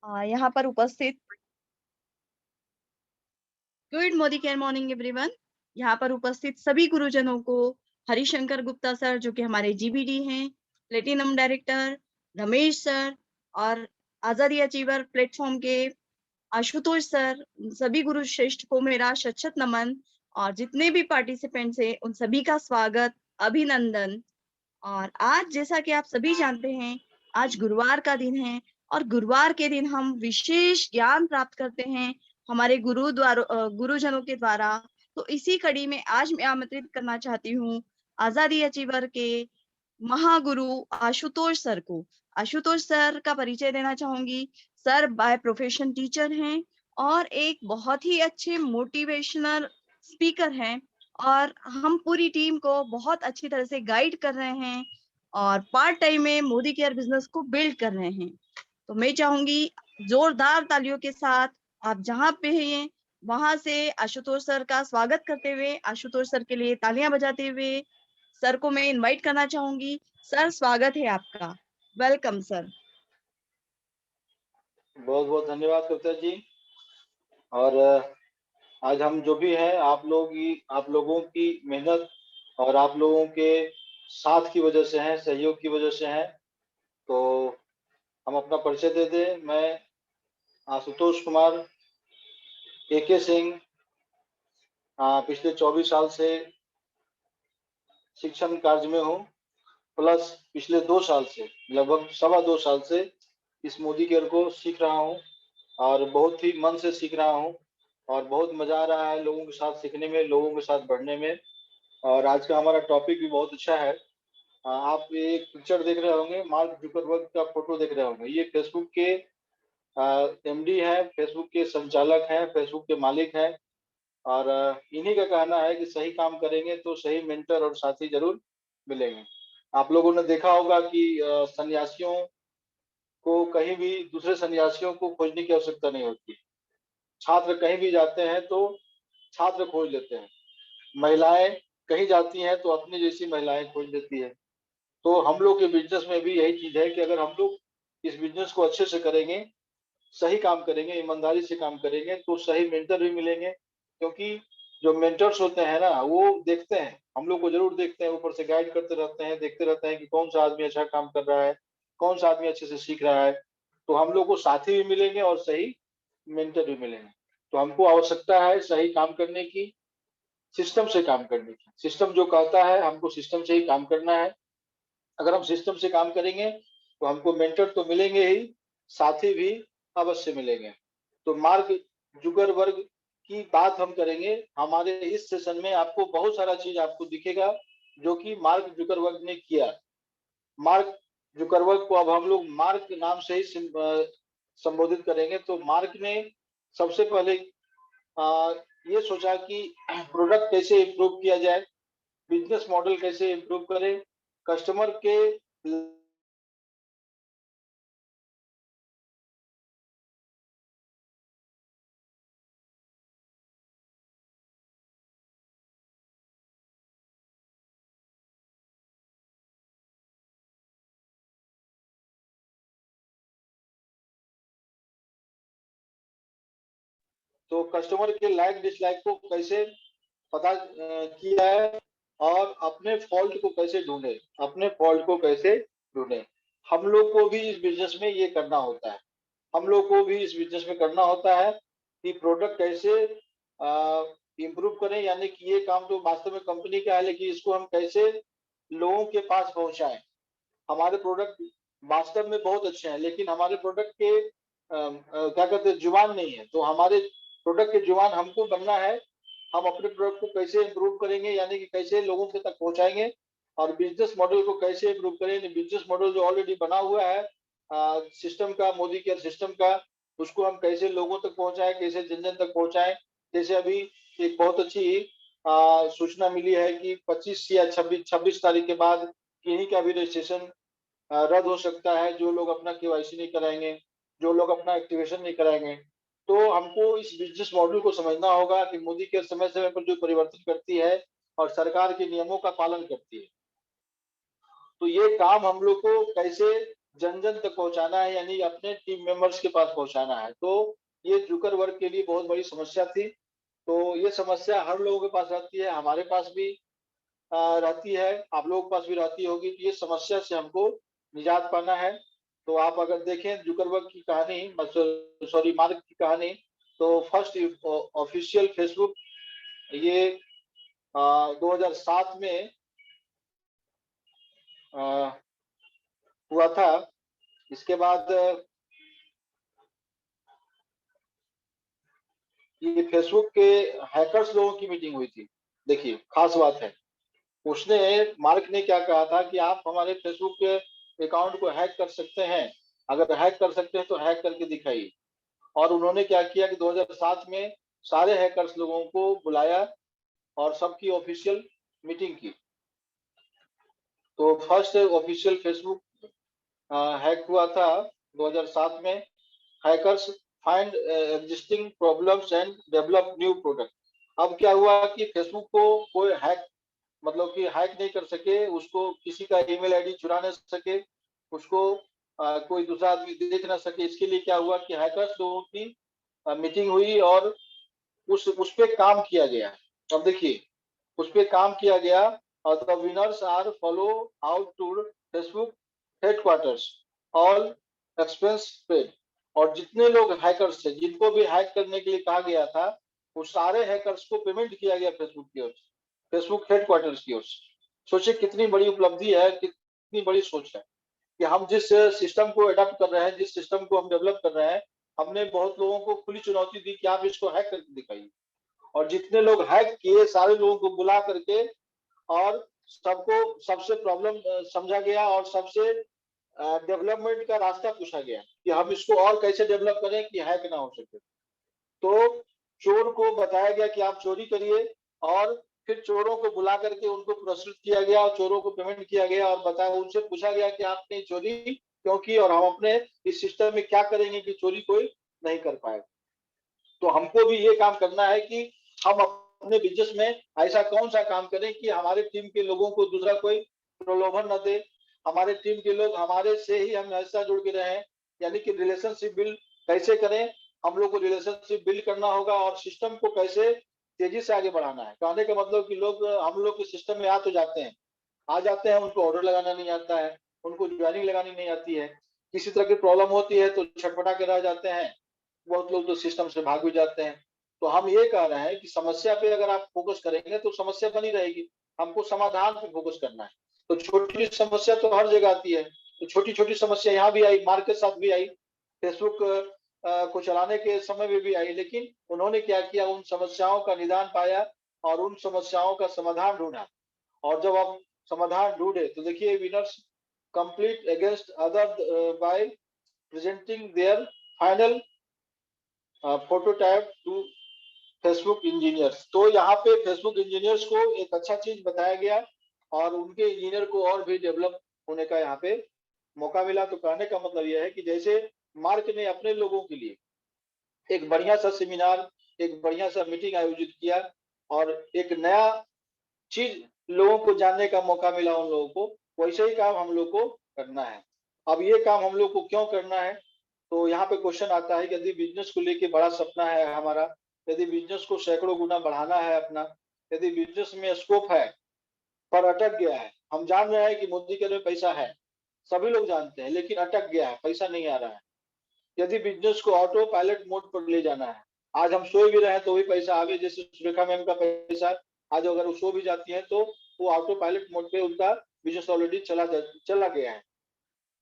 यहाँ पर उपस्थित good Modi care morning everyone. यहाँ पर उपस्थित सभी गुरुजनों को हरिशंकर गुप्ता सर जो कि हमारे जीबीडी हैं, प्लेटिनम डायरेक्टर, रमेश सर और आजादी अचीवर प्लेटफॉर्म के आशुतोष सर, उन सभी गुरु श्रेष्ठ को मेरा शत नमन। और जितने भी पार्टिसिपेंट्स हैं उन सभी का स्वागत, अभिनंदन। और आज जैसा कि आप सभी जानते हैं, आज गुरुवार का दिन है और गुरुवार के दिन हम विशेष ज्ञान प्राप्त करते हैं हमारे गुरुजनों के द्वारा। तो इसी कड़ी में आज मैं आमंत्रित करना चाहती हूँ आजादी अचीवर के महागुरु आशुतोष सर को। आशुतोष सर का परिचय देना चाहूंगी। सर बाय प्रोफेशन टीचर हैं और एक बहुत ही अच्छे मोटिवेशनल स्पीकर हैं और हम पूरी टीम को बहुत अच्छी तरह से गाइड कर रहे हैं और पार्ट टाइम में मोदी केयर बिजनेस को बिल्ड कर रहे हैं। तो मैं चाहूंगी जोरदार तालियों के साथ आप जहां पे हैं वहां से आशुतोष सर का स्वागत करते हुए, आशुतोष सर के लिए तालियां बजाते हुए सर को मैं इनवाइट करना चाहूंगी। सर स्वागत है आपका, वेलकम सर। बहुत बहुत धन्यवाद कविता जी। और आज हम जो भी हैं आप लोगों की मेहनत और आप लोगों के साथ की वजह से हैं, सहयोग की वजह से हैं। तो हम अपना परिचय दे दें। मैं आशुतोष कुमार AK सिंह पिछले 24 साल से शिक्षण कार्य में हूँ, प्लस पिछले 2 साल से, लगभग 2.25 साल से इस मोदी केयर को सीख रहा हूँ और बहुत ही मन से सीख रहा हूँ और बहुत मजा आ रहा है लोगों के साथ सीखने में, लोगों के साथ बढ़ने में। और आज का हमारा टॉपिक भी बहुत अच्छा है। आप एक पिक्चर देख रहे होंगे, मार्क जुकरबर्ग का फोटो देख रहे होंगे। ये फेसबुक के MD हैं, फेसबुक के संचालक हैं, फेसबुक के मालिक हैं। और इन्हीं का कहना है कि सही काम करेंगे तो सही मेंटर और साथी जरूर मिलेंगे। आप लोगों ने देखा होगा कि सन्यासियों को कहीं भी दूसरे सन्यासियों को खोजने की आवश्यकता नहीं होती। छात्र कहीं भी जाते हैं तो छात्र खोज लेते हैं। महिलाएं कहीं जाती हैं तो अपनी जैसी महिलाएं खोज लेती है। तो हम लोग के बिजनेस में भी यही चीज है कि अगर हम लोग इस बिजनेस को अच्छे से करेंगे, सही काम करेंगे, ईमानदारी से काम करेंगे तो सही मेंटर भी मिलेंगे। क्योंकि जो मेंटर्स होते हैं ना, वो देखते हैं, हम लोग को जरूर देखते हैं, ऊपर से गाइड करते रहते हैं, देखते रहते हैं कि कौन सा आदमी अच्छा काम कर रहा है, कौन सा आदमी अच्छे से सीख रहा है। तो हम लोग को साथी भी मिलेंगे और सही मेंटर भी मिलेंगे। तो हमको आवश्यकता है सही काम करने की, सिस्टम से काम करने की। सिस्टम जो कहता है हमको सिस्टम से ही काम करना है। अगर हम सिस्टम से काम करेंगे तो हमको मेंटर तो मिलेंगे ही, साथी भी अवश्य मिलेंगे। तो मार्क जुकरबर्ग की बात हम करेंगे हमारे इस सेशन में। आपको बहुत सारा चीज आपको दिखेगा जो कि मार्क जुकरबर्ग ने किया। मार्क जुकरबर्ग को अब हम लोग मार्क नाम से ही संबोधित करेंगे। तो मार्क ने सबसे पहले ये सोचा कि प्रोडक्ट कैसे इम्प्रूव किया जाए, बिजनेस मॉडल कैसे इम्प्रूव करें, कस्टमर के तो कस्टमर के लाइक डिसलाइक को कैसे पता किया है और अपने फॉल्ट को कैसे ढूंढे, अपने फॉल्ट को कैसे ढूंढे। हम लोग को भी इस बिजनेस में ये करना होता है। हम लोग को भी इस बिजनेस में करना होता है कि प्रोडक्ट कैसे इम्प्रूव करें। यानी कि ये काम तो वास्तव में कंपनी का है, लेकिन इसको हम कैसे लोगों के पास पहुंचाएं। हमारे प्रोडक्ट वास्तव में बहुत अच्छे हैं, लेकिन हमारे प्रोडक्ट के क्या कहते हैं, जुबान नहीं है। तो हमारे प्रोडक्ट के जुबान हमको बनना है। हम अपने प्रोडक्ट को कैसे इम्प्रूव करेंगे, यानी कि कैसे लोगों के तक पहुंचाएंगे, और बिजनेस मॉडल को कैसे इम्प्रूव करेंगे। बिजनेस मॉडल जो ऑलरेडी बना हुआ है सिस्टम का, मोदी केयर सिस्टम का, उसको हम कैसे लोगों तक पहुंचाएं, कैसे जन जन तक पहुंचाएं। जैसे अभी एक बहुत अच्छी सूचना मिली है कि 25 या 26 तारीख के बाद किन्हीं का भी रजिस्ट्रेशन रद्द हो सकता है, जो लोग अपना KYC नहीं कराएंगे, जो लोग अपना एक्टिवेशन नहीं कराएंगे। तो हमको इस बिजनेस मॉडल को समझना होगा कि मोदी केयर समय समय पर जो परिवर्तन करती है और सरकार के नियमों का पालन करती है। तो ये काम हम लोग को कैसे जन जन तक पहुंचाना है, यानी अपने टीम मेंबर्स के पास पहुंचाना है। तो ये जुकरबर्ग के लिए बहुत बड़ी समस्या थी। तो ये समस्या हर लोगों के पास रहती है, हमारे पास भी रहती है, आप लोगों के पास भी रहती होगी। तो ये समस्या से हमको निजात पाना है। तो आप अगर देखें जुकरबर्ग की कहानी, सॉरी मार्क की कहानी, तो फर्स्ट ऑफिशियल फेसबुक ये 2007 में अ, हुआ था। इसके बाद ये फेसबुक के हैकर्स लोगों की मीटिंग हुई थी। देखिए खास बात है, उसने मार्क ने क्या कहा था कि आप हमारे फेसबुक के अकाउंट को हैक कर सकते हैं, अगर हैक कर सकते हैं तो हैक करके दिखाइए। और उन्होंने क्या किया कि 2007 में सारे हैकर्स लोगों को बुलाया और सबकी ऑफिशियल मीटिंग की। तो फर्स्ट ऑफिशियल फेसबुक हैक हुआ था 2007 में। Hackers find existing problems and develop new product. अब क्या हुआ कि फेसबुक को कोई हैक, मतलब कि हैक नहीं कर सके, उसको किसी का ईमेल आईडी चुरा नहीं सके, उसको कोई दूसरा आदमी देख ना सके। इसके लिए क्या हुआ कि हैकर्स लोगों की मीटिंग हुई और उस पे काम किया गया। अब देखिए उस पे काम किया गया और the winners are follow out to Facebook headquarters, all expense paid. और जितने लोग हैकर्स थे, जिनको भी हैक करने के लिए कहा गया था, वो सारे हैकर्स को पेमेंट किया गया फेसबुक की ओर से, फेसबुक हेडक्वार्टर्स की ओर से। सोचिए कितनी बड़ी उपलब्धि है, कितनी बड़ी सोच है कि हम जिस सिस्टम को अडॉप्ट कर रहे हैं, जिस सिस्टम को हम डेवलप कर रहे हैं, हमने बहुत लोगों को खुली चुनौती दी कि आप इसको हैक करके दिखाइए। और जितने लोग हैक किए सारे लोगों को बुला करके और सबको सबसे प्रॉब्लम समझा गया और सबसे डेवलपमेंट का रास्ता पूछा गया कि हम इसको और कैसे डेवलप करें कि हैक ना हो सके। तो चोर को बताया गया कि आप चोरी करिए और फिर चोरों को बुला करके उनको पुरस्कृत किया गया और चोरों को पेमेंट किया गया और बताया, उनसे पूछा गया कि आपने चोरी क्यों की और हम अपने इस सिस्टम में क्या करेंगे कि चोरी कोई नहीं कर पाए। तो हमको भी ये काम करना है कि हम अपने बिजनेस में ऐसा कौन सा काम करें कि हमारे टीम के लोगों को दूसरा कोई प्रलोभन न दे, हमारे टीम के लोग हमारे से ही हम ऐसा जुड़ के रहें। यानी कि रिलेशनशिप बिल्ड कैसे करें, हम लोग को रिलेशनशिप बिल्ड करना होगा और सिस्टम को कैसे तेजी से आगे बढ़ाना है। कहने का मतलब कि लोग हम लोग के सिस्टम में आ तो जाते हैं, आ जाते हैं, उनको ऑर्डर लगाना नहीं आता है, उनको ज्वाइनिंग लगानी नहीं आती है, किसी तरह की प्रॉब्लम होती है तो छटपटा के रह जाते हैं, बहुत लोग तो सिस्टम से भाग भी जाते हैं। तो हम ये कह रहे हैं कि समस्या पे अगर आप फोकस करेंगे तो समस्या बनी रहेगी, हमको समाधान पे फोकस करना है। तो छोटी समस्या तो हर जगह आती है, तो छोटी छोटी समस्या यहाँ भी आई, मार्क के साथ भी आई, फेसबुक को चलाने के समय में भी आई। लेकिन उन्होंने क्या किया, उन समस्याओं का निदान पाया और उन समस्याओं का समाधान ढूंढा। और जब आप समाधान ढूंढे तो देखिए winners complete against other by presenting their final prototype to Facebook engineers. तो यहाँ पे फेसबुक इंजीनियर्स को एक अच्छा चीज बताया गया और उनके इंजीनियर को और भी डेवलप होने का यहाँ पे मौका मिला। तो कहने का मतलब यह है कि जैसे मार्क ने अपने लोगों के लिए एक बढ़िया सा सेमिनार, एक बढ़िया सा मीटिंग आयोजित किया और एक नया चीज लोगों को जानने का मौका मिला उन लोगों को, वैसे ही काम हम लोग को करना है। अब ये काम हम लोग को क्यों करना है, तो यहाँ पे क्वेश्चन आता है कि यदि बिजनेस को लेके बड़ा सपना है हमारा, यदि बिजनेस को सैकड़ों गुना बढ़ाना है अपना, यदि बिजनेस में स्कोप है पर अटक गया है, हम जान रहे हैं कि मोदी के में पैसा है, सभी लोग जानते हैं, लेकिन अटक गया है, पैसा नहीं आ रहा है। यदि बिजनेस को ऑटो पायलट मोड पर ले जाना है, आज हम सो भी रहे हैं तो भी पैसा आगे, जैसे सुरेखा मैम का पैसा आज अगर वो सो भी जाती है तो वो ऑटो पायलट मोड पे उनका बिजनेस ऑलरेडी चला गया है।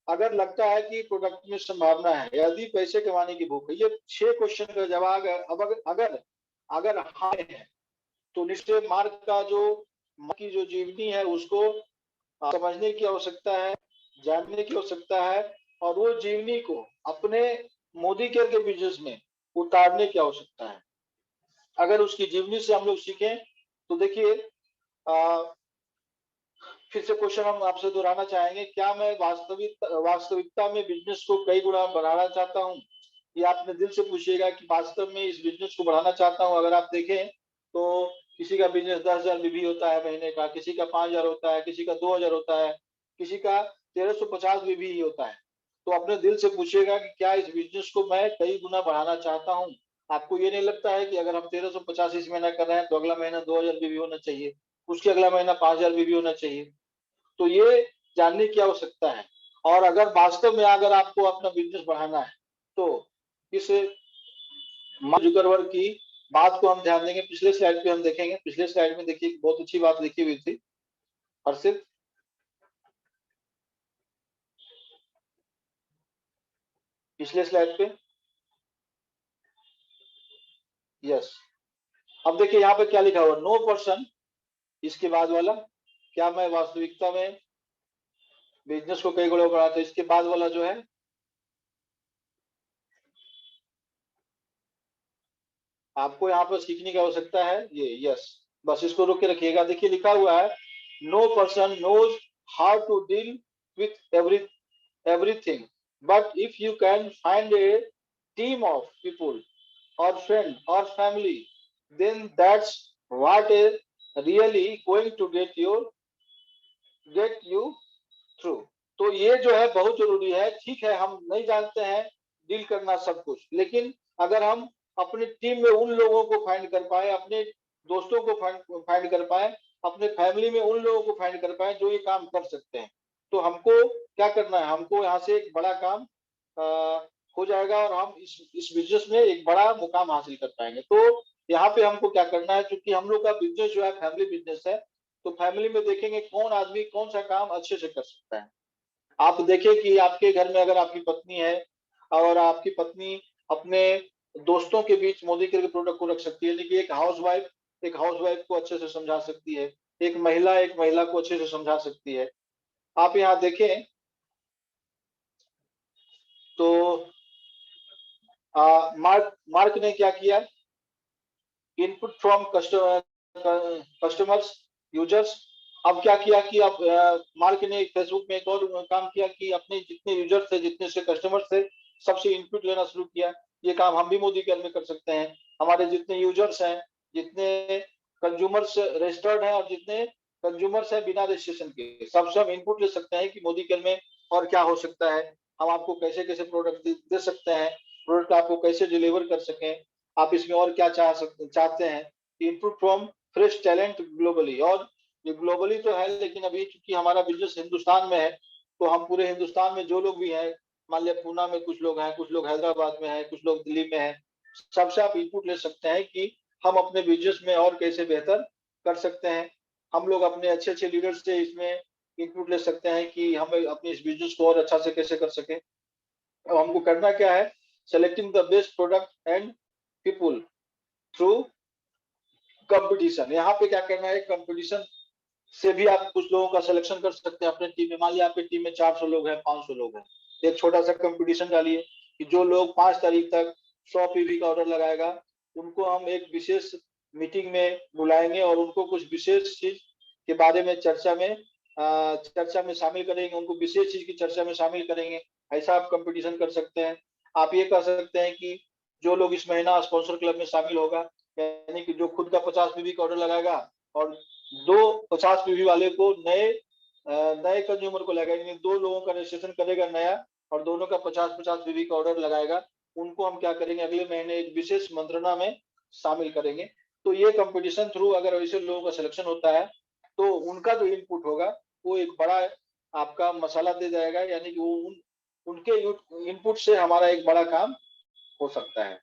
अगर लगता है कि प्रोडक्ट में संभावना है, यदि पैसे कमाने की भूख है, ये 6 क्वेश्चन का जवाब है। अब अगर अगर हाँ है तो निश्चय मार्ग का जो की जो जीवनी है उसको समझने की आवश्यकता है, जानने की आवश्यकता है और वो जीवनी को अपने मोदी केयर के बिजनेस में उतारने की आवश्यकता है। अगर उसकी जीवनी से हम लोग सीखें तो देखिए फिर से क्वेश्चन हम आपसे दोहराना चाहेंगे, क्या मैं वास्तविकता में बिजनेस को कई गुना बढ़ाना चाहता हूँ? ये आपने दिल से पूछिएगा कि वास्तव में इस बिजनेस को बढ़ाना चाहता हूँ। अगर आप देखें तो किसी का बिजनेस 10,000 बीबी होता है महीने का, किसी का 5,000 होता है, किसी का 2,000 होता है, किसी का 1,350 बीबी ही होता है। तो अपने दिल से पूछिएगा कि क्या इस बिजनेस को मैं कई गुना बढ़ाना चाहता हूँ। आपको ये नहीं लगता है कि अगर हम 1350 इस महीना कर रहे हैं तो अगला महीना 2000 भी होना चाहिए, उसके अगला महीना 5000 भी होना चाहिए। तो ये जानने की आवश्यकता है। और अगर वास्तव में अगर आपको अपना बिजनेस बढ़ाना है तो इस मार्क जुकरबर्ग की बात को हम ध्यान देंगे। पिछले स्लाइड पे हम देखेंगे, पिछले स्लाइड में देखिए बहुत अच्छी बात लिखी हुई थी हर्षित। पिछले स्लाइड पे यस। अब देखिए यहाँ पे क्या लिखा हुआ, नो पर्सन, इसके बाद वाला, क्या मैं वास्तविकता में बिजनेस को कई गुणों बढ़ाता, इसके बाद वाला जो है आपको यहाँ पर सीखने की आवश्यकता है ये, यस, बस इसको रोक के रखिएगा। देखिए लिखा हुआ है, no person knows how to deal with everything, but if you can find a team of people or friend or family, then that's what is really going to get you through। तो ये जो है बहुत जरूरी है। ठीक है, हम नहीं जानते हैं डील करना सब कुछ, लेकिन अगर हम अपनी टीम में उन लोगों को फाइंड कर पाए, अपने दोस्तों को फाइंड कर पाए, अपने फैमिली में उन लोगों को फाइंड कर पाए जो ये काम कर सकते हैं, तो हमको क्या करना है, हमको यहाँ से एक बड़ा काम हो जाएगा और हम इस बिजनेस में एक बड़ा मुकाम हासिल कर पाएंगे। तो यहाँ पे हमको क्या करना है, क्योंकि हम लोग का बिजनेस जो है फैमिली बिजनेस है, तो फैमिली में देखेंगे कौन आदमी कौन सा काम अच्छे से कर सकता है। आप देखें कि आपके घर में अगर आपकी पत्नी है और आपकी पत्नी अपने दोस्तों के बीच मोदी केयर के प्रोडक्ट को रख सकती है, लेकिन एक हाउस वाइफ को अच्छे से समझा सकती है, एक महिला को अच्छे से समझा सकती है। आप यहाँ देखें तो मार्क ने क्या किया, इनपुट फ्रॉम कस्टमर्स यूजर्स। अब क्या किया कि अब मार्क ने फेसबुक में एक और काम किया कि अपने जितने यूजर थे, जितने से कस्टमर थे, सबसे इनपुट लेना शुरू किया। ये काम हम भी मोदी केयर में कर सकते हैं। हमारे जितने यूजर्स हैं, जितने कंज्यूमर्स रजिस्टर्ड हैं और जितने कंज्यूमर्स हैं बिना रजिस्ट्रेशन के, सबसे हम इनपुट ले सकते हैं कि मोदी केयर में और क्या हो सकता है, हम आपको कैसे कैसे प्रोडक्ट दे सकते हैं, प्रोडक्ट आपको कैसे डिलीवर कर सकें, आप इसमें और क्या चाहते हैं। Input from fresh talent globally, और ये ग्लोबली तो है, लेकिन अभी चूंकि हमारा बिजनेस हिंदुस्तान में है, तो हम पूरे हिंदुस्तान में जो लोग भी हैं, मान लिया पूना में कुछ लोग हैं, कुछ लोग हैदराबाद में हैं, कुछ लोग दिल्ली में हैं, सबसे आप इनपुट ले सकते हैं कि हम अपने बिजनेस में और कैसे बेहतर कर सकते हैं। हम लोग अपने अच्छे अच्छे लीडर से इसमें इनपुट ले सकते हैं कि हम अपने इस बिजनेस को और अच्छा से कैसे कर सकें। अब हमको करना क्या है, selecting the best product and people through competition. यहाँ पे क्या करना है, कंपटीशन से भी आप कुछ लोगों का सिलेक्शन कर सकते हैं अपने टीम में। मान लिया आपकी टीम में 400 लोग हैं, 500 लोग हैं, एक छोटा सा कंपटीशन डालिए कि जो लोग 5 तारीख तक 100 पीवी का ऑर्डर लगाएगा, उनको हम एक विशेष मीटिंग में बुलाएंगे और उनको कुछ विशेष चीज के बारे में चर्चा में शामिल करेंगे, उनको विशेष चीज की चर्चा में शामिल करेंगे। ऐसा आप कंपटीशन कर सकते हैं। आप ये कर सकते हैं कि जो लोग इस महीना स्पॉन्सर क्लब में शामिल होगा, यानी कि जो खुद का 50 पीवी का ऑर्डर लगाएगा और दो 50 पीवी वाले को नए कंज्यूमर को लगाएंगे, 2 लोगों का रजिस्ट्रेशन करेगा नया और दोनों का 50-50 पीवी का ऑर्डर लगाएगा, उनको हम क्या करेंगे, अगले महीने एक विशेष मंत्रणा में शामिल करेंगे। तो ये कंपटीशन थ्रू अगर ऐसे लोगों का सिलेक्शन होता है, तो उनका जो इनपुट होगा वो एक बड़ा आपका मसाला दे जाएगा, यानी कि वो उनके इनपुट से हमारा एक बड़ा काम हो सकता है।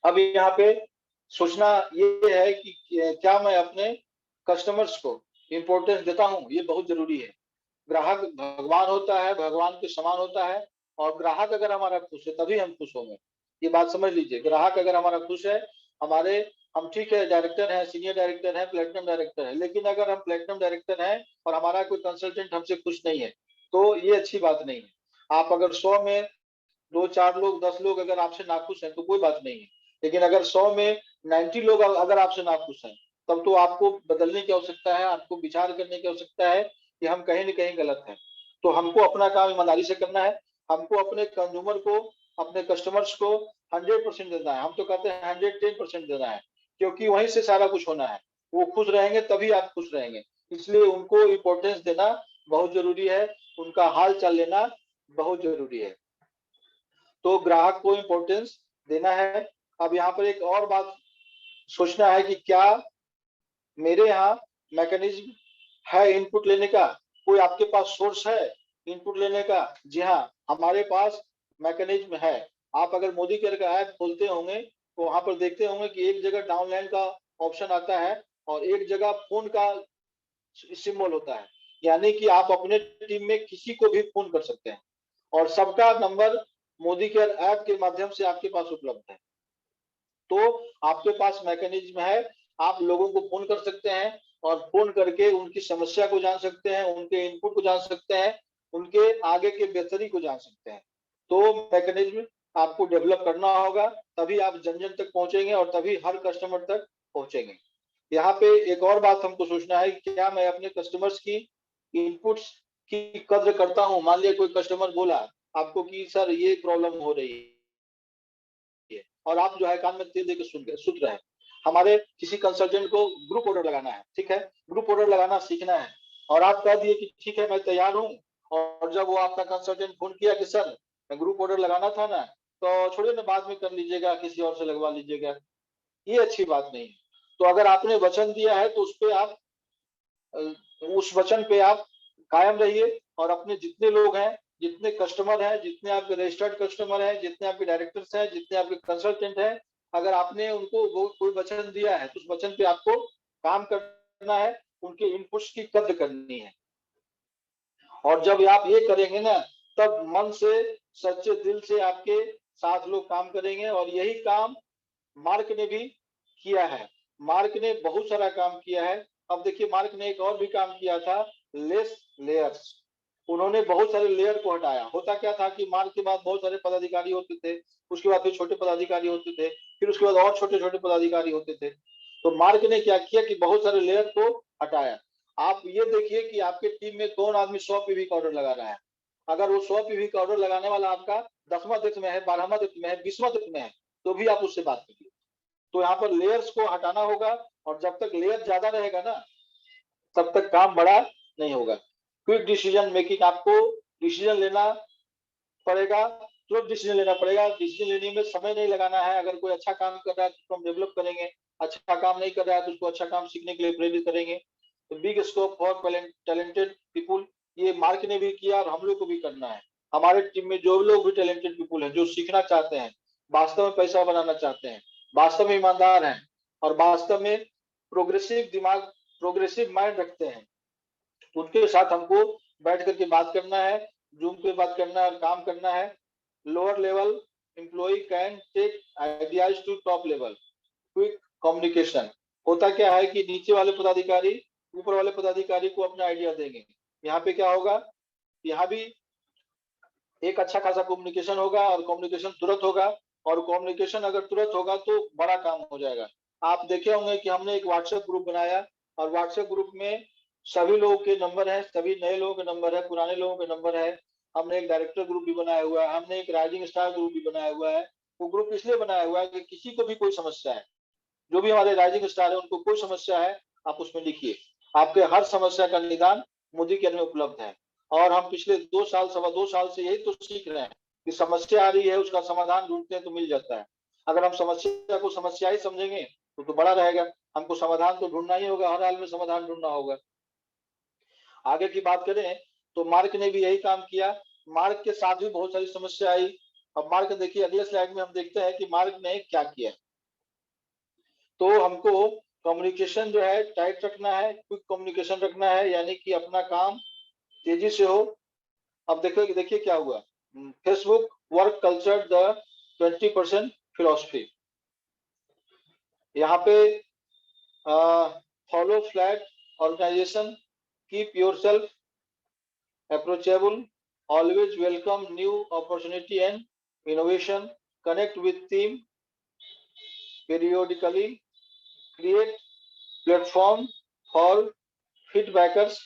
अब यहाँ पे सोचना ये है कि क्या मैं अपने कस्टमर्स को इम्पोर्टेंस देता हूँ, ये बहुत जरूरी है। ग्राहक भगवान होता है, भगवान के समान होता है, और ग्राहक अगर हमारा खुश है तभी हम खुश होंगे। ये बात समझ लीजिए, ग्राहक अगर हमारा खुश है, हम ठीक है डायरेक्टर हैं, सीनियर डायरेक्टर हैं, प्लेटिनम डायरेक्टर है, लेकिन अगर हम प्लेटिनम डायरेक्टर हैं और हमारा कोई कंसल्टेंट हमसे खुश नहीं है, तो ये अच्छी बात नहीं है। आप अगर 100 में 2-4 लोग 10 लोग अगर आपसे नाखुश हैं तो कोई बात नहीं है, लेकिन अगर 100 में 90 लोग अगर आपसे नाखुश हैं, तब तो आपको बदलने की आवश्यकता है, आपको विचार करने की आवश्यकता है कि हम कहीं न कहीं गलत हैं। तो हमको अपना काम ईमानदारी से करना है, हमको अपने कंज्यूमर को, अपने कस्टमर्स को 100% देना है। हम तो कहते हैं 110% देना है, क्योंकि वहीं से सारा कुछ होना है। वो खुश रहेंगे तभी आप खुश रहेंगे। इसलिए उनको इम्पोर्टेंस देना बहुत जरूरी है, उनका हाल चाल लेना बहुत जरूरी है। तो ग्राहक को इम्पोर्टेंस देना है। अब यहाँ पर एक और बात सोचना है कि क्या मेरे यहाँ मैकेनिज्म है इनपुट लेने का, कोई आपके पास सोर्स है इनपुट लेने का? जी हाँ, हमारे पास मैकेनिज्म है। आप अगर मोदी केयर का ऐप खोलते होंगे तो वहां पर देखते होंगे कि एक जगह डाउनलाइन का ऑप्शन आता है और एक जगह फोन का सिंबल होता है, यानी कि आप अपने टीम में किसी को भी फोन कर सकते हैं और सबका नंबर मोदी केयर ऐप के माध्यम से आपके पास उपलब्ध है। तो आपके पास मैकेनिज्म है, आप लोगों को फोन कर सकते हैं और फोन करके उनकी समस्या को जान सकते हैं, उनके इनपुट को जान सकते हैं, उनके आगे के बेहतरी को जान सकते हैं। तो मैकेनिज्म आपको डेवलप करना होगा, तभी आप जन जन तक पहुंचेंगे और तभी हर कस्टमर तक पहुंचेंगे। यहाँ पे एक और बात हमको सोचना है कि क्या मैं अपने कस्टमर्स की इनपुट्स की कद्र करता हूँ। मान लिया कोई कस्टमर बोला आपको कि सर ये प्रॉब्लम हो रही है और आप जो है कान में तेल देकर सुन रहे हैं। हमारे किसी कंसल्टेंट को ग्रुप ऑर्डर लगाना है, ठीक है, ग्रुप ऑर्डर लगाना सीखना है और आप कह दिए कि ठीक है मैं तैयार हूँ, और जब वो आपका कंसल्टेंट फोन किया कि सर ग्रुप ऑर्डर लगाना था ना, तो छोड़िए ना बाद में कर लीजिएगा, किसी और से लगवा लीजिएगा, ये अच्छी बात नहीं है। तो अगर आपने वचन दिया है तो उस पे आप उस वचन पे आप कायम रहिए और अपने जितने लोग हैं, जितने कस्टमर हैं, जितने आपके रजिस्टर्ड कस्टमर हैं, जितने आपके डायरेक्टर्स हैं, जितने आपके कंसल्टेंट हैं, अगर आपने उनको वो कोई वचन दिया है तो उस वचन पे आपको काम करना है, उनके इनपुट्स की कद्र करनी है। और जब आप ये करेंगे ना, तब मन से सच्चे दिल से आपके साथ लोग काम करेंगे। और यही काम मार्क ने भी किया है। मार्क ने बहुत सारा काम किया है। अब देखिए मार्क ने एक और भी काम किया था, लेस लेयर्स। उन्होंने बहुत सारे लेयर को हटाया। होता क्या था कि मार्क के बाद बहुत सारे पदाधिकारी होते थे, उसके बाद फिर छोटे पदाधिकारी होते थे, फिर उसके बाद और छोटे छोटे पदाधिकारी होते थे। तो मार्क ने क्या किया कि बहुत सारे लेयर को हटाया। आप ये देखिए कि आपके टीम में कौन आदमी 100 पीवी का ऑर्डर लगा रहा है। अगर वो 100 पीवी का ऑर्डर लगाने वाला आपका 10वां डेथ में है, 12वां डेथ में है, 20वां डेथ में है, तो भी आप उससे बात करिए। तो यहाँ पर लेयर्स को हटाना होगा और जब तक लेयर ज्यादा रहेगा ना, तब तक काम बड़ा नहीं होगा। क्विक डिसीजन मेकिंग, आपको डिसीजन लेना पड़ेगा, तुरंत डिसीजन लेना पड़ेगा। डिसीजन लेने में समय नहीं लगाना है। अगर कोई अच्छा काम कर रहा है तो उसको हम डेवलप करेंगे, अच्छा काम नहीं कर रहा है तो उसको अच्छा काम सीखने के लिए प्रेरित करेंगे। तो big scope for talented people, ये मार्क ने भी किया और हम लोग को भी करना है। हमारे टीम में जो लोग भी टैलेंटेड पीपुल हैं, जो सीखना चाहते हैं, वास्तव में पैसा बनाना चाहते हैं, वास्तव में ईमानदार हैं और वास्तव में प्रोग्रेसिव दिमाग, प्रोग्रेसिव माइंड रखते हैं, उनके साथ हमको बैठ करके बात करना है, जूम पे बात करना है और काम करना है। Lower level employ can take ideas to top level, quick communication. होता क्या है कि नीचे वाले पदाधिकारी ऊपर वाले पदाधिकारी को अपना आइडिया देंगे। यहाँ पे क्या होगा, यहाँ भी एक अच्छा खासा कम्युनिकेशन होगा और कम्युनिकेशन तुरंत होगा। और कम्युनिकेशन अगर तुरंत होगा तो बड़ा काम हो जाएगा। आप देखे होंगे कि हमने एक व्हाट्सएप ग्रुप बनाया और व्हाट्सएप ग्रुप में सभी लोगों के नंबर है, सभी नए लोगों के नंबर है, पुराने लोगों के नंबर है। हमने एक डायरेक्टर ग्रुप भी बनाया हुआ है, हमने एक राइजिंग स्टार ग्रुप भी बनाया हुआ है। वो ग्रुप इसलिए बनाया हुआ है कि किसी को भी कोई समस्या है, जो भी हमारे राइजिंग स्टार है उनको कोई समस्या है, आप उसमें लिखिए। आपके हर समस्या का निदान मोदी केयर में उपलब्ध है। और हम पिछले 2 साल, 2.25 साल से यही तो सीख रहे हैं कि समस्या आ रही है, उसका समाधान ढूंढते हैं तो मिल जाता है। अगर हम समस्या को समस्या ही समझेंगे तो बड़ा रहेगा। हमको समाधान तो ढूंढना ही होगा, हर हाल में समाधान ढूंढना होगा। आगे की बात करें तो मार्क ने भी यही काम किया। मार्क के साथ भी बहुत सारी समस्या आई। अब मार्क देखिए, अगले स्लाइड में हम देखते हैं कि मार्क ने क्या किया। तो हमको कम्युनिकेशन जो है टाइट रखना है, क्विक कम्युनिकेशन रखना है, यानी कि अपना काम तेजी से हो। अब देखिए देखिए क्या हुआ, Facebook work culture the 20% philosophy. यहाँ पे follow flat organisation, keep yourself approachable, always welcome new opportunity and innovation, connect with team periodically, create platform for feedbackers,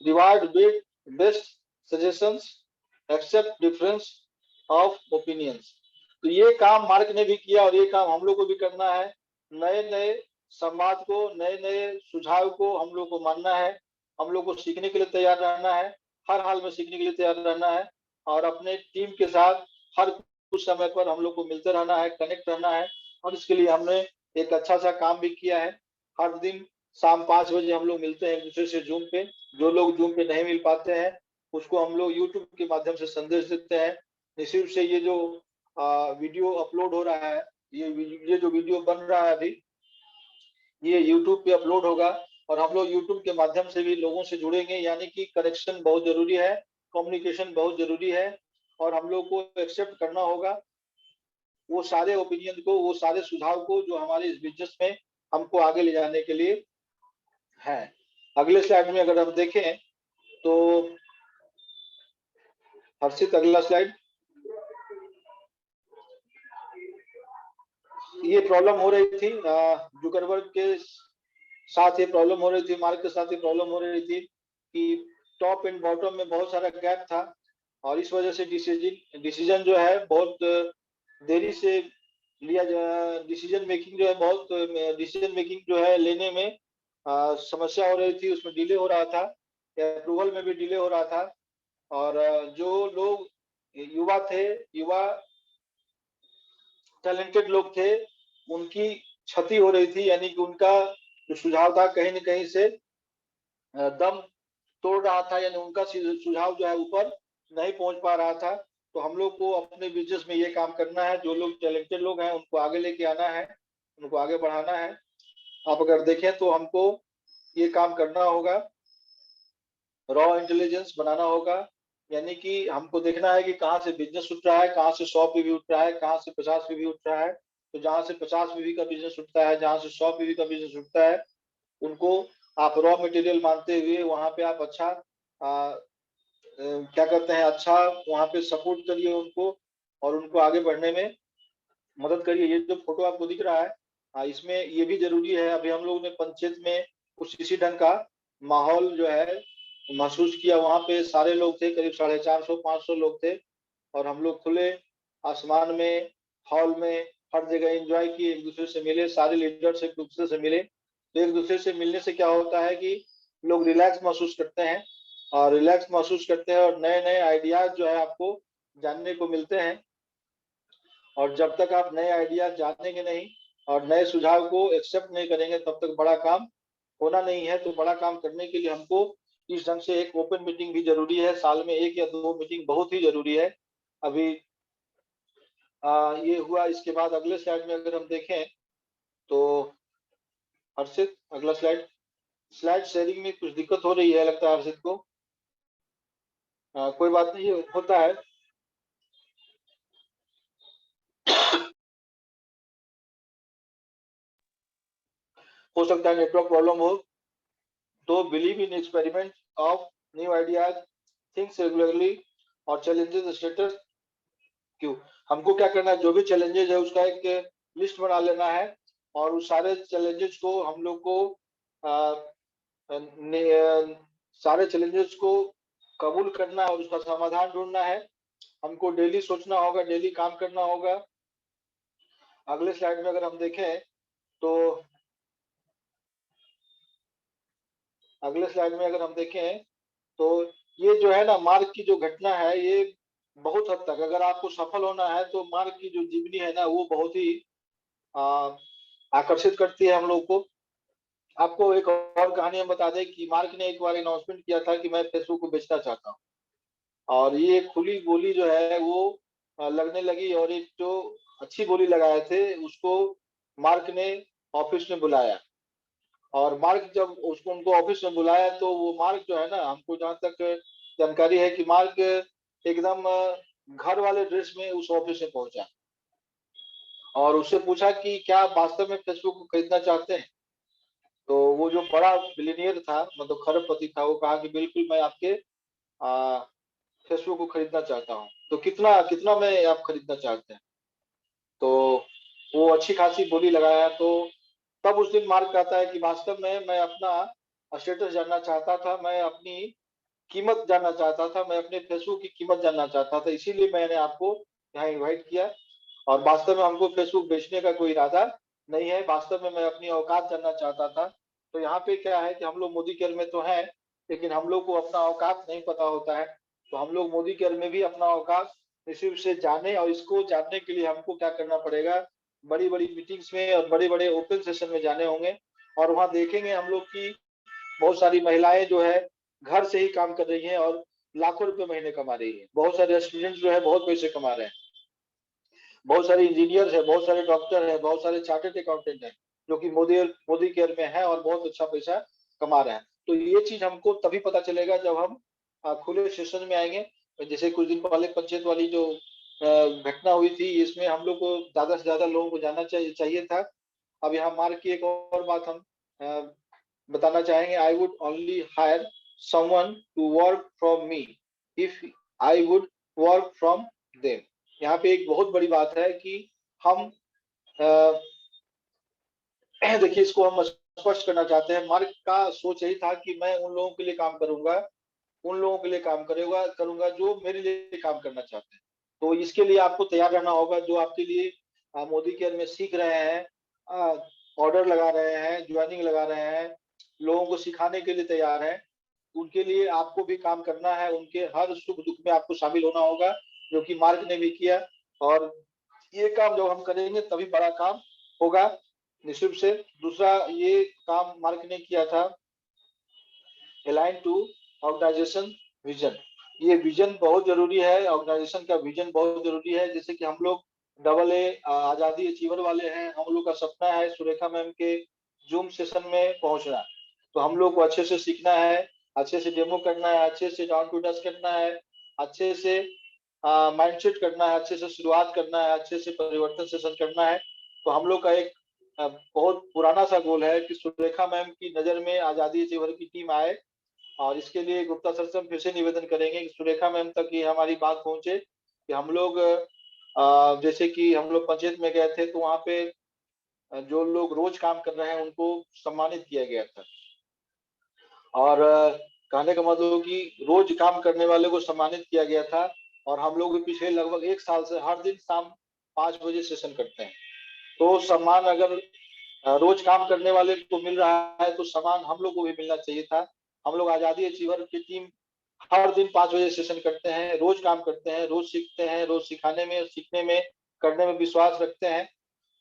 reward with best suggestions, accept difference of opinions। तो ये काम mark ने भी किया और ये काम हम लोग को भी करना है। नए नए संवाद को, नए नए सुझाव को हम लोग को मानना है। हम लोग को सीखने के लिए तैयार रहना है, हर हाल में सीखने के लिए तैयार रहना है। और अपने टीम के साथ हर कुछ समय पर हम लोग को मिलते रहना है, कनेक्ट रहना है। और इसके लिए हमने एक अच्छा सा काम भी किया है। हर दिन शाम 5 बजे हम लोग मिलते हैं एक दूसरे से जूम पे। जो लोग जूम पे नहीं मिल पाते हैं उसको हम लोग यूट्यूब के माध्यम से संदेश देते हैं। निश्चित से ये जो वीडियो अपलोड हो रहा है, ये जो वीडियो बन रहा है अभी, ये यूट्यूब पे अपलोड होगा और हम लोग यूट्यूब के माध्यम से भी लोगों से जुड़ेंगे। यानी कि कनेक्शन बहुत जरूरी है, कम्युनिकेशन बहुत जरूरी है और हम लोग को एक्सेप्ट करना होगा वो सारे ओपिनियन को, वो सारे सुझाव को जो हमारे इस बिजनेस में हमको आगे ले जाने के लिए है। अगले स्लाइड में अगर हम देखें तो हर्षित अगला स्लाइड। ये प्रॉब्लम हो रही थी जुकरबर्ग के साथ, ये प्रॉब्लम हो रही थी, मार्क के साथ ये प्रॉब्लम हो रही थी कि टॉप एंड बॉटम में बहुत सारा गैप था और इस वजह से डिसीजन जो है बहुत देरी से लिया जा, डिसीजन मेकिंग जो है बहुत डिसीजन मेकिंग जो है लेने में समस्या हो रही थी, उसमें डिले हो रहा था, अप्रूवल में भी डिले हो रहा था। और जो लोग युवा थे, युवा टैलेंटेड लोग थे, उनकी क्षति हो रही थी। यानी कि उनका जो सुझाव था कहीं न कहीं से दम तोड़ रहा था, यानी उनका सुझाव जो है ऊपर नहीं पहुंच पा रहा था। तो हम लोग को अपने बिजनेस में ये काम करना है, जो लोग टैलेंटेड लोग हैं उनको आगे लेके आना है, उनको आगे बढ़ाना है। आप अगर देखें तो हमको ये काम करना होगा, रॉ इंटेलिजेंस बनाना होगा। यानी कि हमको देखना है कि कहाँ से बिजनेस उठ रहा है, कहाँ से 100 पीवी उठ रहा है, कहाँ से 50 पीवी उठ रहा है। तो जहाँ से 50 पीवी का बिजनेस उठता है, जहाँ से 100 पीवी का बिजनेस उठता है, उनको आप रॉ मटेरियल मानते हुए वहां पे आप अच्छा क्या कहते हैं, अच्छा वहां पे सपोर्ट करिए उनको और उनको आगे बढ़ने में मदद करिए। ये जो फोटो आपको दिख रहा है इसमें ये भी जरूरी है। अभी हम लोगों ने पंचायत में कुछ इसी ढंग का माहौल जो है महसूस किया। वहां पे सारे लोग थे, करीब 450-500 लोग थे और हम लोग खुले आसमान में, हॉल में, हर जगह एंजॉय किए, एक दूसरे से मिले, सारे लीडर्स एक दूसरे से मिले। तो एक दूसरे से मिलने से क्या होता है कि लोग रिलैक्स महसूस करते हैं और रिलैक्स महसूस करते हैं और नए नए आइडियाज जो है आपको जानने को मिलते हैं। और जब तक आप नए आइडियाज जानेंगे नहीं और नए सुझाव को एक्सेप्ट नहीं करेंगे तब तक बड़ा काम होना नहीं है। तो बड़ा काम करने के लिए हमको इस ढंग से एक ओपन मीटिंग भी जरूरी है, साल में 1 या 2 मीटिंग बहुत ही जरूरी है। अभी ये हुआ। इसके बाद अगले स्लाइड में अगर हम देखें तो हर्षित अगला स्लाइड। स्लाइड शेयरिंग में कुछ दिक्कत हो रही है लगता है हर्षित को। कोई बात नहीं, होता है। हो सकता है नेटवर्क प्रॉब्लम हो। तो believe in experiment of new ideas, thinks regularly और चैलेंजेस स्टेटस क्यों। हमको क्या करना है, जो भी चैलेंजेस है उसका एक लिस्ट बना लेना है और उस सारे चैलेंजेस को हम लोग को आ, सारे चैलेंजेस को कबूल करना है और उसका समाधान ढूंढना है। हमको डेली सोचना होगा, डेली काम करना होगा। अगले स्लाइड में अगर हम देखें तो अगले स्लाइड में अगर हम देखें तो ये जो है ना, मार्क की जो घटना है, ये बहुत हद तक अगर आपको सफल होना है तो मार्क की जो जीवनी है ना वो बहुत ही आ, आकर्षित करती है हम लोग को। आपको एक और कहानी हम बता दें कि मार्क ने एक बार अनाउंसमेंट किया था कि मैं फेसबुक को बेचना चाहता हूँ और ये खुली बोली जो है वो लगने लगी और एक जो अच्छी बोली लगाए थे उसको मार्क ने ऑफिस में बुलाया। और मार्क जब उसको उनको ऑफिस में बुलाया तो वो मार्क जो है ना, हमको जहाँ तक जानकारी है कि मार्क एकदम घर वाले ड्रेस में उस ऑफिस में पहुंचा और उससे पूछा कि क्या आप वास्तव में फेसबुक को खरीदना चाहते हैं। तो वो जो बड़ा बिलियनियर था, मतलब खरबपति था, वो कहा कि बिल्कुल मैं आपके फेसबुक को खरीदना चाहता हूँ। तो कितना कितना में आप खरीदना चाहते हैं। तो वो अच्छी खासी बोली लगाया। तो तब उस दिन मार्क कहता है कि वास्तव में मैं अपना स्टेटस जानना चाहता था, मैं अपनी कीमत जानना चाहता था, मैं अपने फेसबुक की कीमत जानना चाहता था, इसीलिए मैंने आपको यहाँ इनवाइट किया। और वास्तव में हमको फेसबुक बेचने का कोई इरादा नहीं है, वास्तव में मैं अपनी औकात जानना चाहता था। तो यहाँ पे क्या है कि हम लोग मोदी केयर में तो हैं लेकिन हम लोग को अपना औकात नहीं पता होता है। तो हम लोग मोदी केयर में भी अपना अवकाश निश्चित रूप से जाने, और इसको जानने के लिए हमको क्या करना पड़ेगा, बड़ी-बड़ी मीटिंग्स में और बड़े-बड़े ओपन सेशन में जाने होंगे, और वहाँ देखेंगे हम लोग की बहुत सारी महिलाएं जो है घर से ही काम कर रही हैं और लाखों रुपए महीने कमा रही है। बहुत सारे स्टूडेंट जो है बहुत पैसे कमा रहे हैं। बहुत सारे इंजीनियर है, बहुत सारे डॉक्टर है, बहुत सारे चार्टर्ड अकाउंटेंट है, जो कि मोदी मोदी केयर में है और बहुत अच्छा पैसा कमा रहे हैं। तो ये चीज हमको तभी पता चलेगा जब हम खुले सेशन में आएंगे। जैसे कुछ दिन पहले पंचायत वाली जो घटना हुई थी, इसमें हम लोग को ज्यादा से ज्यादा लोगों को जानना चाहिए था। अब यहाँ मार्क की एक और बात हम अ, बताना चाहेंगे। I would only hire someone to work from me if I would work from them. यहाँ पे एक बहुत बड़ी बात है कि हम अ, देखिए, इसको हम स्पष्ट करना चाहते हैं। मार्क का सोच यही था कि मैं उन लोगों के लिए काम करूंगा, उन लोगों के लिए काम करूंगा करूंगा जो मेरे लिए काम करना चाहते हैं। तो इसके लिए आपको तैयार रहना होगा। जो आपके लिए मोदी केयर में सीख रहे हैं, ऑर्डर लगा रहे हैं, ज्वाइनिंग लगा रहे हैं, लोगों को सिखाने के लिए तैयार हैं, उनके लिए आपको भी काम करना है। उनके हर सुख दुख में आपको शामिल होना होगा, जो कि मार्क ने भी किया। और ये काम जब हम करेंगे तभी बड़ा काम होगा निश्चित रूप से। दूसरा ये काम मार्क ने किया था, अलाइन टू ऑर्गेनाइजेशन विजन। ये विजन बहुत जरूरी है, ऑर्गेनाइजेशन का विजन बहुत जरूरी है। जैसे कि हम लोग डबल ए आजादी अचीवर वाले हैं, हम लोग का सपना है सुरेखा मैम के जूम सेशन में पहुंचना। तो हम लोग को अच्छे से सीखना है, अच्छे से डेमो करना है, अच्छे से डाउन टू डस्ट करना है, अच्छे से माइंडसेट करना है, अच्छे से शुरुआत करना है, अच्छे से परिवर्तन सेशन करना है। तो हम लोग का एक बहुत पुराना सा गोल है कि सुरेखा मैम की नजर में आजादी अचीवर की टीम आए। और इसके लिए गुप्ता सर से हम फिर से निवेदन करेंगे कि सुरेखा मैम तक ये हमारी बात पहुंचे कि हम लोग जैसे कि हम लोग पंचायत में गए थे तो वहाँ पे जो लोग रोज काम कर रहे हैं उनको सम्मानित किया गया था। और कहने का मतलब कि रोज काम करने वाले को सम्मानित किया गया था। और हम लोग पिछले लगभग 1 साल से हर दिन शाम 5 बजे सेशन करते हैं। तो सम्मान अगर रोज काम करने वाले को मिल रहा है तो सम्मान हम लोग को भी मिलना चाहिए था। हम लोग आजादी अचीवर की टीम हर दिन 5 बजे सेशन करते हैं, रोज काम करते हैं, रोज सीखते हैं, रोज सिखाने में, सीखने में, करने में विश्वास रखते हैं।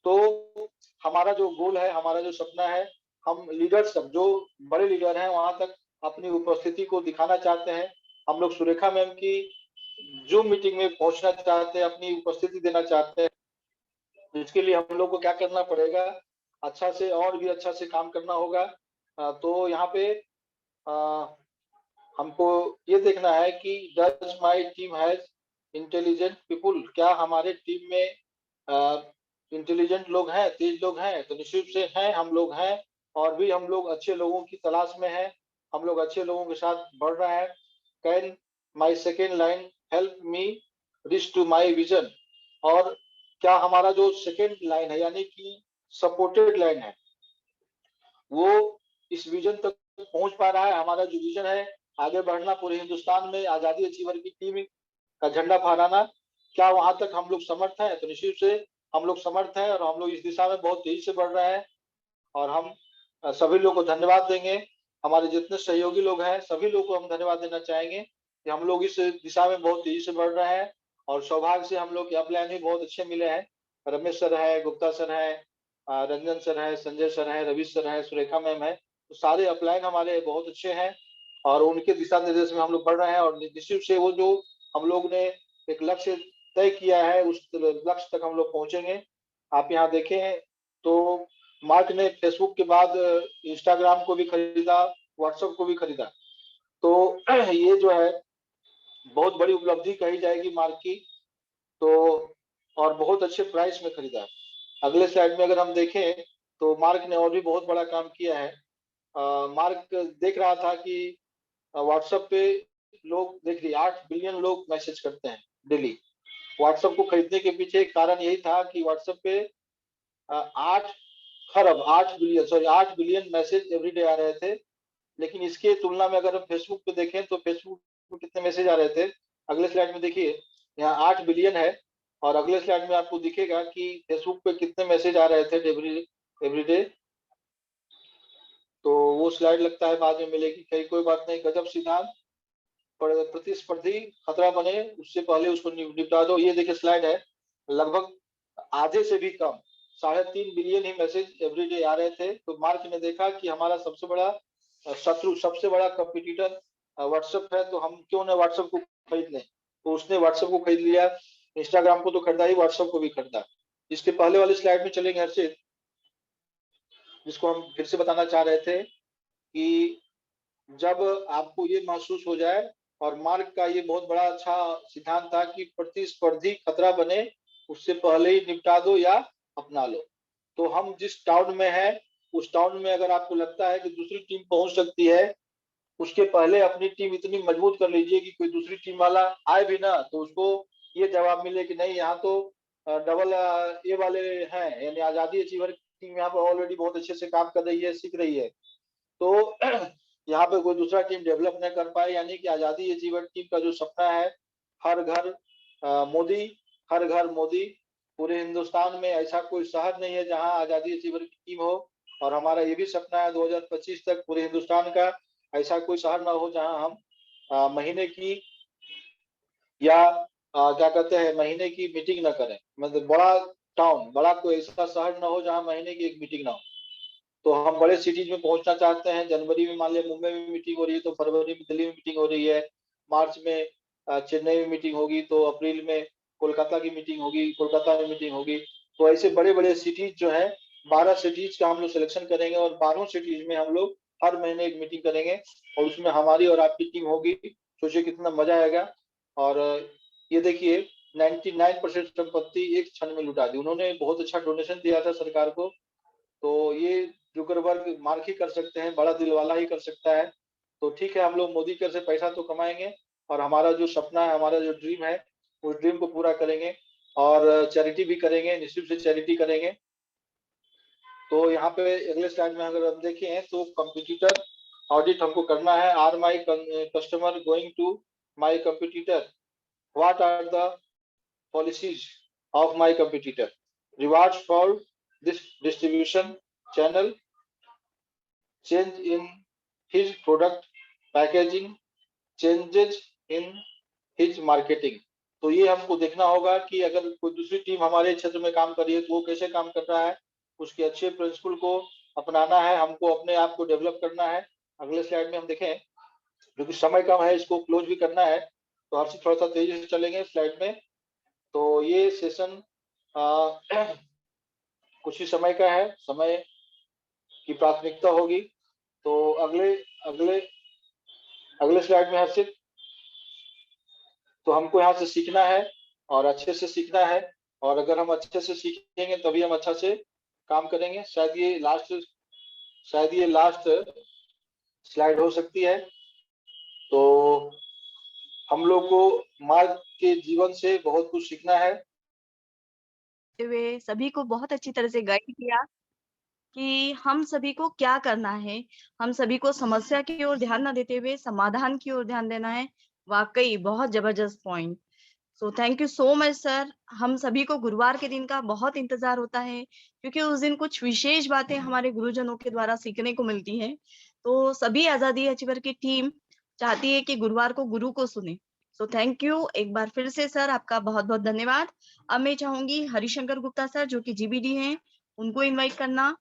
तो हमारा जो गोल है, हमारा जो सपना है, हम लीडर्स तक, जो बड़े लीडर हैं वहां तक अपनी उपस्थिति को दिखाना चाहते हैं। हम लोग सुरेखा मैम की जूम मीटिंग में पहुंचना चाहते हैं, अपनी उपस्थिति देना चाहते हैं। इसके लिए हम लोग को क्या करना पड़ेगा, अच्छा से और भी अच्छा से काम करना होगा। तो यहाँ पे हमको ये देखना है कि does my team has intelligent people. क्या हमारे टीम में इंटेलिजेंट लोग हैं, तेज लोग हैं? तो निश्चित रूप से हैं, हम लोग हैं। और भी हम लोग अच्छे लोगों की तलाश में हैं, हम लोग अच्छे लोगों के साथ बढ़ रहे हैं। Can my second line help me reach to my vision. और क्या हमारा जो सेकेंड लाइन है यानी कि सपोर्टेड लाइन है, वो इस विजन तक पहुंच पा रहा है? हमारा जो विजन है आगे बढ़ना, पूरे हिंदुस्तान में आजादी अचीवर की टीम का झंडा फहराना, क्या वहां तक हम लोग समर्थ हैं? तो निश्चित से हम लोग समर्थ हैं और हम लोग इस दिशा में बहुत तेजी से बढ़ रहे हैं। और हम सभी लोग को धन्यवाद देंगे। हमारे जितने सहयोगी लोग हैं सभी लोग को हम धन्यवाद देना चाहेंगे कि हम लोग इस दिशा में बहुत तेजी से बढ़ रहे हैं। और सौभाग्य से हम लोग के अपलाइन भी बहुत अच्छे मिले हैं। रमेश सर है, गुप्ता सर है, रंजन सर है, संजय सर है, रवि सर है, सुरेखा मैम है। तो सारे अपलाइन हमारे बहुत अच्छे हैं और उनके दिशा निर्देश में हम लोग बढ़ रहे हैं। और निश्चित से वो जो हम लोग ने एक लक्ष्य तय किया है उस लक्ष्य तक हम लोग पहुंचेंगे। आप यहाँ देखें तो मार्क ने फेसबुक के बाद इंस्टाग्राम को भी खरीदा, व्हाट्सएप को भी खरीदा। तो ये जो है बहुत बड़ी उपलब्धि कही जाएगी मार्क की। तो और बहुत अच्छे प्राइस में खरीदा। अगले स्लाइड में अगर हम देखें तो मार्क ने और भी बहुत बड़ा काम किया है। मार्क देख रहा था कि व्हाट्सएप पे लोग, देखिए 8 बिलियन लोग मैसेज करते हैं डेली। व्हाट्सएप को खरीदने के पीछे एक कारण यही था कि व्हाट्सएप पे 8 बिलियन मैसेज एवरीडे आ रहे थे। लेकिन इसके तुलना में अगर हम फेसबुक पे देखें तो फेसबुक पे कितने मैसेज आ रहे थे, अगले स्लाइड में देखिए। यहाँ 8 बिलियन है और अगले स्लाइड में आपको दिखेगा कि फेसबुक पे कितने मैसेज आ रहे थे एवरीडे। तो वो स्लाइड लगता है बाद में मिलेगी, कहीं कोई बात नहीं। गजब सिद्धांत। प्रतिस्पर्धी खतरा बने उससे पहले उसको निपटा दो। ये देखिए स्लाइड है, लगभग आधे से भी कम 3.5 बिलियन ही मैसेज एवरीडे आ रहे थे। तो मार्क ने देखा कि हमारा सबसे बड़ा शत्रु, सबसे बड़ा कंपटीटर व्हाट्सएप है, तो हम क्यों ना व्हाट्सएप को खरीद लें। तो उसने व्हाट्सएप को खरीद लिया, इंस्टाग्राम को तो खरीदा ही, व्हाट्सएप को भी खरीदा। इसके पहले वाले स्लाइड में चलेंगे हर्षित, जिसको हम फिर से बताना चाह रहे थे कि जब आपको ये महसूस हो जाए, और मार्क का ये बहुत बड़ा अच्छा सिद्धांत था कि प्रतिस्पर्धी खतरा बने उससे पहले ही निपटा दो या अपना लो। तो हम जिस टाउन में है उस टाउन में अगर आपको लगता है कि दूसरी टीम पहुंच सकती है, उसके पहले अपनी टीम इतनी मजबूत कर लीजिए कि कोई दूसरी टीम वाला आए भी ना तो उसको ये जवाब मिले कि नहीं, यहाँ तो डबल ए वाले हैं, यानी आजादी अचीवर टीम यहाँ पर ऑलरेडी बहुत अच्छे से काम कर रही है, सीख रही है। तो यहाँ पे कोई दूसरा टीम डेवलप न कर पाए, यानी कि आजादी अचीवर टीम का जो सपना है, हर घर मोदी, हर घर मोदी। पूरे हिंदुस्तान में ऐसा कोई शहर नहीं है जहाँ आजादी अचीवर की टीम हो। और हमारा ये भी सपना है 2025 तक पूरे हिंदुस्तान का ऐसा कोई शहर ना हो जहाँ हम महीने की या क्या कहते हैं महीने की मीटिंग ना करें। मतलब बड़ा टाउन, बड़ा कोई ऐसा शहर ना हो जहाँ महीने की एक मीटिंग ना हो। तो हम बड़े सिटीज में पहुंचना चाहते हैं। जनवरी में मान लिया मुंबई में मीटिंग हो रही है, तो फरवरी में दिल्ली में मीटिंग हो रही है, मार्च में चेन्नई में मीटिंग होगी, तो अप्रैल में कोलकाता की मीटिंग होगी, कोलकाता में मीटिंग होगी। तो ऐसे बड़े बड़े सिटीज जो है, 12 सिटीज का हम लोग सिलेक्शन करेंगे और 12 सिटीज में हम लोग हर महीने एक मीटिंग करेंगे और उसमें हमारी और आपकी टीम होगी। सोचिए कितना मजा आएगा। और ये देखिए 99% संपत्ति एक क्षण में लुटा दी उन्होंने। बहुत अच्छा डोनेशन दिया था सरकार को। तो ये जुकरबर्ग मार्क ही कर सकते हैं, बड़ा दिल वाला ही कर सकता है। तो ठीक है, हम लोग मोदी कर से पैसा तो कमाएंगे और हमारा जो सपना है, हमारा जो ड्रीम है, उस ड्रीम को पूरा करेंगे और चैरिटी भी करेंगे, निश्चित से चैरिटी करेंगे। तो यहाँ पे अगले स्लाइड में अगर हम देखें तो कंपटीटर ऑडिट हमको करना है। Are my customer going to my competitor, what are the policies of my competitor, rewards for this distribution channel, change in his product packaging, changes in his marketing। तो ये हमको देखना होगा कि अगर कोई दूसरी टीम हमारे क्षेत्र में काम कर रही है तो वो कैसे काम कर रहा है, उसके अच्छे प्रिंसिपल को अपनाना है, हमको अपने आप को डेवलप करना है। अगले स्लाइड में हम देखें, क्योंकि समय कम है, इसको क्लोज भी करना है, तो हर चीज थोड़ा सा तेजी से चलेंगे स्लाइड में। तो ये सेशन कुछ ही समय का है, समय की प्राथमिकता होगी। तो अगले अगले अगले स्लाइड में हर्षित, तो हमको यहाँ से सीखना है और अच्छे से सीखना है, और अगर हम अच्छे से सीखेंगे तभी हम अच्छा से काम करेंगे। शायद ये लास्ट स्लाइड हो सकती है। तो हम लोग को मार्क के जीवन से बहुत कुछ सीखना है। वे सभी को बहुत अच्छी तरह से गाइड किया कि हम सभी को क्या करना है। हम सभी को समस्या की ओर ध्यान न देते हुए समाधान की ओर ध्यान देना है। वाकई बहुत जबरदस्त point. So thank you so much sir. हम सभी को गुरुवार के दिन का बहुत इंतजार होता है, क्योंकि उस दिन कुछ विशेष बातें हमारे गुरुजनों के द्वारा सीखने को मिलती हैं। तो सभी आजादी अचीवर की टीम चाहती है कि गुरुवार को गुरु को सुने। सो थैंक यू एक बार फिर से सर, आपका बहुत बहुत धन्यवाद। अब मैं चाहूंगी हरिशंकर गुप्ता सर जो कि जीबीडी हैं, उनको इनवाइट करना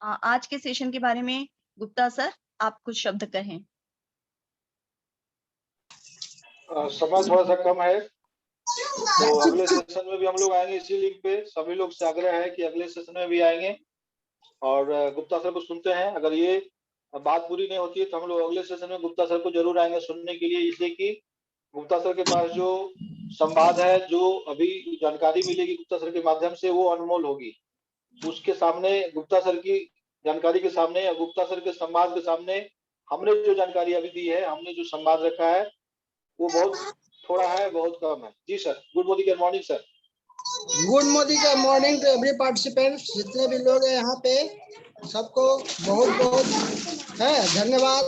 आज के सेशन के बारे में। गुप्ता सर, आप कुछ शब्द कहें। समय थोड़ा सा कम है, तो अगले सेशन में भी हम लोग आएंगे इसी लिंक पे। सभी लोग से आग्रह है कि अगले सेशन में भी आएंगे और गुप्ता सर को सुनते हैं। अगर ये बात पूरी नहीं होती है तो हम लोग अगले सेशन में गुप्ता सर को जरूर आएंगे सुनने के लिए, इसलिए कि गुप्ता सर के पास जो संवाद है, जो अभी जानकारी मिलेगी गुप्ता सर के माध्यम से, वो अनमोल होगी। उसके सामने गुप्ता सर की जानकारी के सामने या गुप्ता सर के संवाद के सामने हमने जो जानकारी अभी दी है, हमने जो संवाद रखा है, वो बहुत थोड़ा है, बहुत कम है। जी sir, good morning sir. Good morning to every participants, जितने भी लोग हैं यहाँ पे, सबको बहुत बहुत है धन्यवाद।